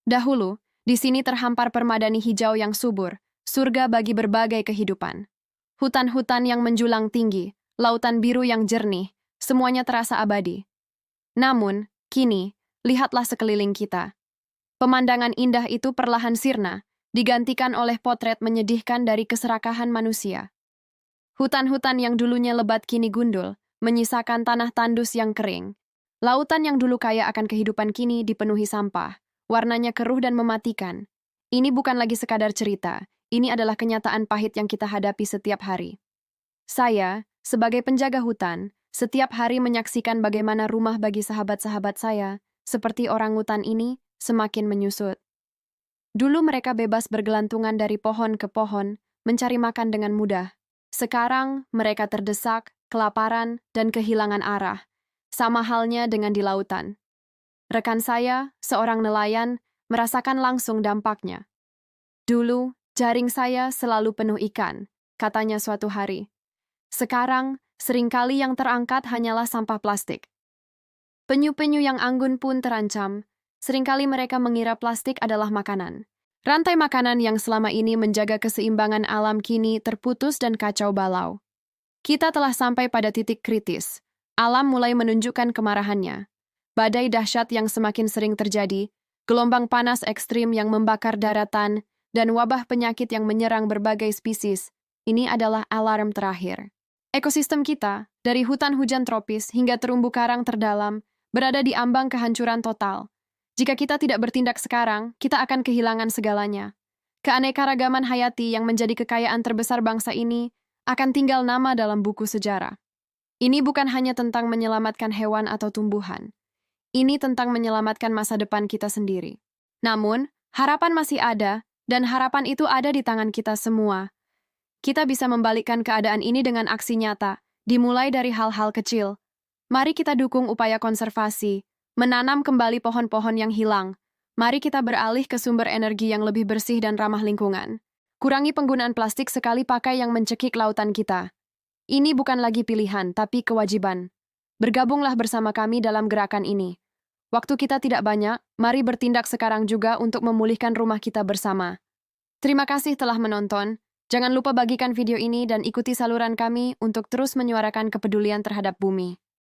Dahulu, di sini terhampar permadani hijau yang subur, surga bagi berbagai kehidupan. Hutan-hutan yang menjulang tinggi, lautan biru yang jernih, semuanya terasa abadi. Namun, kini, lihatlah sekeliling kita. Pemandangan indah itu perlahan sirna, digantikan oleh potret menyedihkan dari keserakahan manusia. Hutan-hutan yang dulunya lebat kini gundul, menyisakan tanah tandus yang kering. Lautan yang dulu kaya akan kehidupan kini dipenuhi sampah, warnanya keruh dan mematikan. Ini bukan lagi sekadar cerita, ini adalah kenyataan pahit yang kita hadapi setiap hari. Saya, sebagai penjaga hutan, setiap hari menyaksikan bagaimana rumah bagi sahabat-sahabat saya, seperti orangutan ini, semakin menyusut. Dulu mereka bebas bergelantungan dari pohon ke pohon, mencari makan dengan mudah. Sekarang mereka terdesak, kelaparan, dan kehilangan arah. Sama halnya dengan di lautan. Rekan saya, seorang nelayan, merasakan langsung dampaknya. Dulu, jaring saya selalu penuh ikan, katanya suatu hari. Sekarang, seringkali yang terangkat hanyalah sampah plastik. Penyu-penyu yang anggun pun terancam. Seringkali mereka mengira plastik adalah makanan. Rantai makanan yang selama ini menjaga keseimbangan alam kini terputus dan kacau balau. Kita telah sampai pada titik kritis. Alam mulai menunjukkan kemarahannya. Badai dahsyat yang semakin sering terjadi, gelombang panas ekstrim yang membakar daratan, dan wabah penyakit yang menyerang berbagai spesies. Ini adalah alarm terakhir. Ekosistem kita, dari hutan hujan tropis hingga terumbu karang terdalam, berada di ambang kehancuran total. Jika kita tidak bertindak sekarang, kita akan kehilangan segalanya. Keanekaragaman hayati yang menjadi kekayaan terbesar bangsa ini akan tinggal nama dalam buku sejarah. Ini bukan hanya tentang menyelamatkan hewan atau tumbuhan. Ini tentang menyelamatkan masa depan kita sendiri. Namun, harapan masih ada, dan harapan itu ada di tangan kita semua. Kita bisa membalikkan keadaan ini dengan aksi nyata, dimulai dari hal-hal kecil. Mari kita dukung upaya konservasi, menanam kembali pohon-pohon yang hilang. Mari kita beralih ke sumber energi yang lebih bersih dan ramah lingkungan. Kurangi penggunaan plastik sekali pakai yang mencekik lautan kita. Ini bukan lagi pilihan, tapi kewajiban. Bergabunglah bersama kami dalam gerakan ini. Waktu kita tidak banyak, mari bertindak sekarang juga untuk memulihkan rumah kita bersama. Terima kasih telah menonton. Jangan lupa bagikan video ini dan ikuti saluran kami untuk terus menyuarakan kepedulian terhadap bumi.